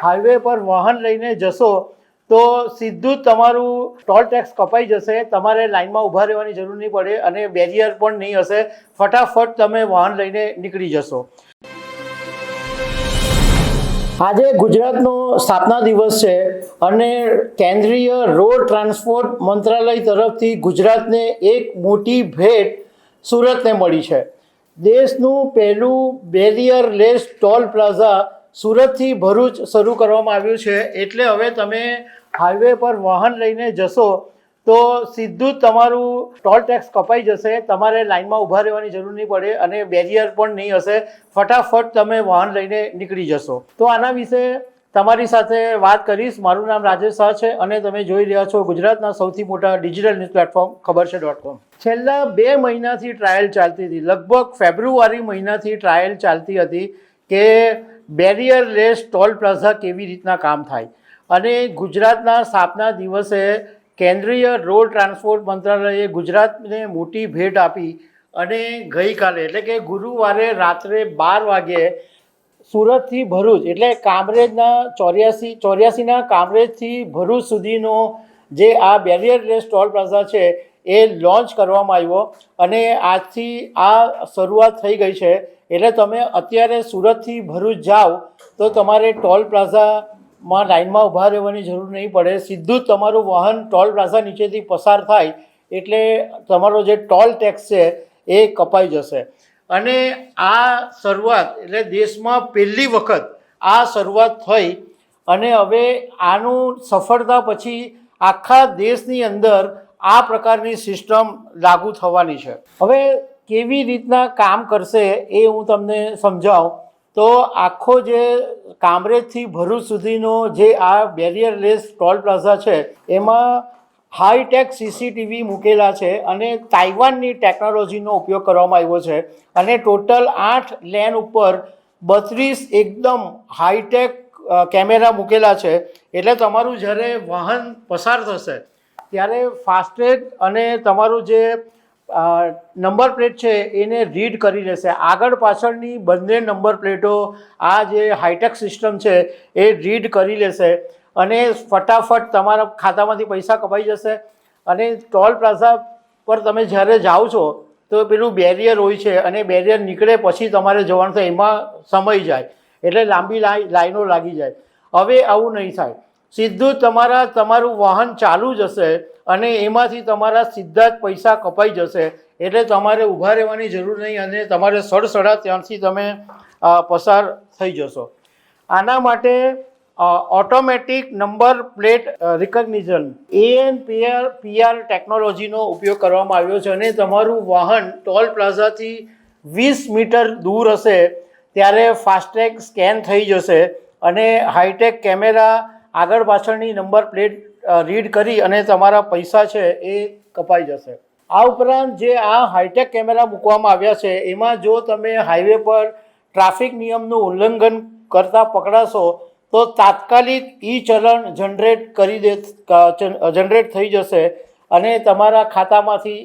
Highway પર વાહન લઈને જશો તો સીધું જ તમારું ટોલ ટેક્સ કપાઈ જશે, તમારે લાઇનમાં ઊભા રહેવાની જરૂર નહીં પડે અને બેરિયર પણ નહીં હશે, ફટાફટ તમે વાહન લઈને નીકળી જશો। આજે ગુજરાતનો સ્થાપના દિવસ છે અને કેન્દ્રીય રોડ ટ્રાન્સપોર્ટ મંત્રાલય તરફથી ગુજરાતને એક મોટી ભેટ સુરતને મળી છે। દેશનું પહેલું બેરિયરલેસ ટોલ પ્લાઝા સુરતથી ભરૂચ શરૂ કરવામાં આવ્યું છે, એટલે હવે તમે હાઈવે પર વાહન લઈને જશો તો સીધું જ તમારું ટોલ ટેક્સ કપાઈ જશે, તમારે લાઇનમાં ઊભા રહેવાની જરૂર નહીં પડે અને બેરિયર પણ નહીં હશે, ફટાફટ તમે વાહન લઈને નીકળી જશો। તો આના વિશે તમારી સાથે વાત કરીશ। મારું નામ રાજેશ શાહ છે અને તમે જોઈ રહ્યા છો ગુજરાતના સૌથી મોટા ડિજિટલ ન્યૂઝ પ્લેટફોર્મ ખબરછે.com। છેલ્લા 2 મહિનાથી ટ્રાયલ ચાલતી હતી, લગભગ ફેબ્રુઆરી મહિનાથી ટ્રાયલ ચાલતી હતી કે બેરિયરલેસ ટોલ પ્લાઝા કેવી રીતના કામ થાય અને ગુજરાતના સ્થાપના દિવસે કેન્દ્રીય રોડ ટ્રાન્સપોર્ટ મંત્રાલયે ગુજરાતને મોટી ભેટ આપી અને ગઈકાલે એટલે કે ગુરુવારે રાત્રે 12 વાગ્યે સુરતથી ભરૂચ એટલે કામરેજના 84ના કામરેજથી ભરૂચ સુધીનો જે આ બેરિયરલેસ ટોલ પ્લાઝા છે એ લોન્ચ કરવામાં આવ્યો અને આજથી આ શરૂઆત થઈ ગઈ છે। એટલે તમે અત્યારે સુરતથી ભરૂચ જાઓ તો તમારે ટોલ પ્લાઝામાં લાઇનમાં ઊભા રહેવાની જરૂર નહીં પડે, સીધું જ તમારું વાહન ટોલ પ્લાઝા નીચેથી પસાર થાય એટલે તમારો જે ટોલ ટેક્સ છે એ કપાઈ જશે। અને આ શરૂઆત એટલે દેશમાં પહેલી વખત આ શરૂઆત થઈ અને હવે આનું સફળતા પછી આખા દેશની અંદર આ પ્રકારની સિસ્ટમ લાગુ થવાની છે। હવે કેવી રીતના કામ કરશે એ હું તમને સમજાવું તો આખો જે કામરેજથી ભરૂચ સુધીનો જે આ બેરિયરલેસ ટોલ પ્લાઝા છે એમાં હાઈટેક CCTV મૂકેલા છે અને તાઇવાનની ટેકનોલોજીનો ઉપયોગ કરવામાં આવ્યો છે અને ટોટલ 8 લેન ઉપર 32 એકદમ હાઈટેક કેમેરા મૂકેલા છે। એટલે તમારું જ્યારે વાહન પસાર થશે ત્યારે ફાસ્ટેગ અને તમારું જે નંબર પ્લેટ છે એને રીડ કરી લેશે, આગળ પાછળની બંને નંબર પ્લેટો આ જે હાઈટેક સિસ્ટમ છે એ રીડ કરી લેશે અને ફટાફટ તમારા ખાતામાંથી પૈસા કપાઈ જશે। અને ટોલ પ્લાઝા પર તમે જ્યારે જાઓ છો તો પેલું બેરિયર હોય છે અને બેરિયર નીકળે પછી તમારે જવાનું થાય, એમાં સમય જાય એટલે લાંબી લાઈનો લાગી જાય। હવે આવું નહીં થાય, સીધું તમારું વાહન ચાલુ જ હશે અને એમાંથી તમારા સીધા જ પૈસા કપાઈ જશે એટલે તમારે ઊભા રહેવાની જરૂર નહીં અને તમારે સડસડા ત્યાંથી તમે પસાર થઈ જશો। આના માટે automatic number plate recognition ANPR ટેકનોલોજીનો ઉપયોગ કરવામાં આવ્યો છે અને તમારું વાહન ટોલ પ્લાઝાથી 20 મીટર દૂર હશે ત્યારે ફાસ્ટેગ સ્કેન થઈ જશે અને હાઈટેક કેમેરા આગળ પાછળની નંબર પ્લેટ રીડ કરી અને તમારા પૈસા છે એ કપાઈ જશે। આ ઉપરાંત જે આ હાઈટેક કેમેરા મૂકવામાં આવ્યા છે એમાં જો તમે હાઈવે પર ટ્રાફિક નિયમનું ઉલ્લંઘન કરતા પકડાશો તો તાત્કાલિક ચલણ જનરેટ થઈ જશે અને તમારા ખાતામાંથી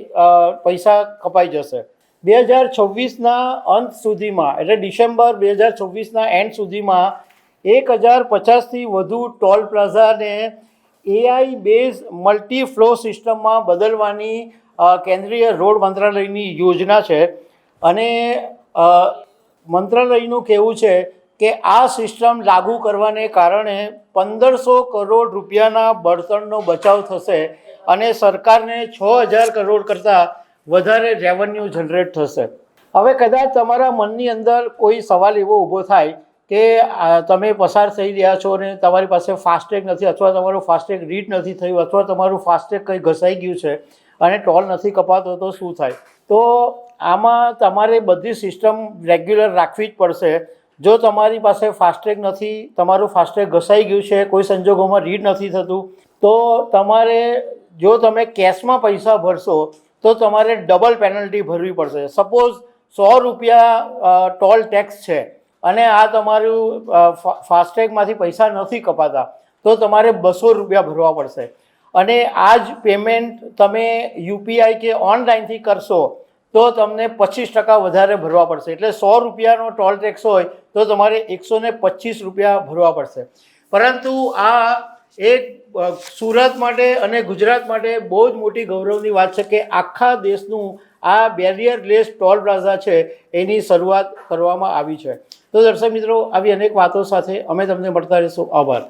પૈસા કપાઈ જશે। 2024ના અંત સુધીમાં એટલે ડિસેમ્બર 2024ના એન્ડ સુધીમાં 1050થી વધુ ટોલ પ્લાઝાને AI બેઝ મલ્ટી ફ્લો સિસ્ટમમાં બદલવાની કેન્દ્રીય રોડ મંત્રાલયની યોજના છે અને મંત્રાલયનું કહેવું છે કે આ સિસ્ટમ લાગુ કરવાને કારણે 1500 કરોડ રૂપિયાના બળતણનો બચાવ થશે અને સરકારને 6000 કરોડ કરતાં વધારે રેવન્યુ જનરેટ થશે। હવે કદાચ તમારા મનની અંદર કોઈ સવાલ એવો ઊભો થાય કે તમે પસાર થઈ રહ્યા છો અને તમારી પાસે ફાસ્ટેગ નથી અથવા તમારું ફાસ્ટેગ રીડ નથી થયું અથવા તમારું ફાસ્ટેગ કંઈ ઘસાઈ ગયું છે અને ટોલ નથી કપાતો તો શું થાય? તો આમાં તમારે બધી સિસ્ટમ રેગ્યુલર રાખવી જ પડશે। જો તમારી પાસે ફાસ્ટેગ નથી, તમારું ફાસ્ટેગ ઘસાઈ ગયું છે, કોઈ સંજોગોમાં રીડ નથી થતું તો તમારે જો તમે કેશમાં પૈસા ભરશો તો તમારે ડબલ પેનલ્ટી ભરવી પડશે। સપોઝ 100 રૂપિયા ટોલ ટેક્સ છે અને આ તમારું ફાસ્ટેગમાંથી પૈસા નથી કપાતા તો તમારે 200 રૂપિયા ભરવા પડશે અને આ જ પેમેન્ટ તમે UPI કે ઓનલાઈનથી કરશો તો તમને 25% વધારે ભરવા પડશે। એટલે 100 રૂપિયાનો ટોલ ટેક્સ હોય તો તમારે 125 રૂપિયા ભરવા પડશે। પરંતુ આ એક સુરત માટે અને ગુજરાત માટે બહુ જ મોટી ગૌરવની વાત છે કે આખા દેશનું આ બેરિયરલેસ ટોલ પ્લાઝા છે એની શરૂઆત કરવામાં આવી છે. તો દર્શક મિત્રો, આવી અનેક વાતો સાથે અમે તમને મળતા રહીશું. આભાર.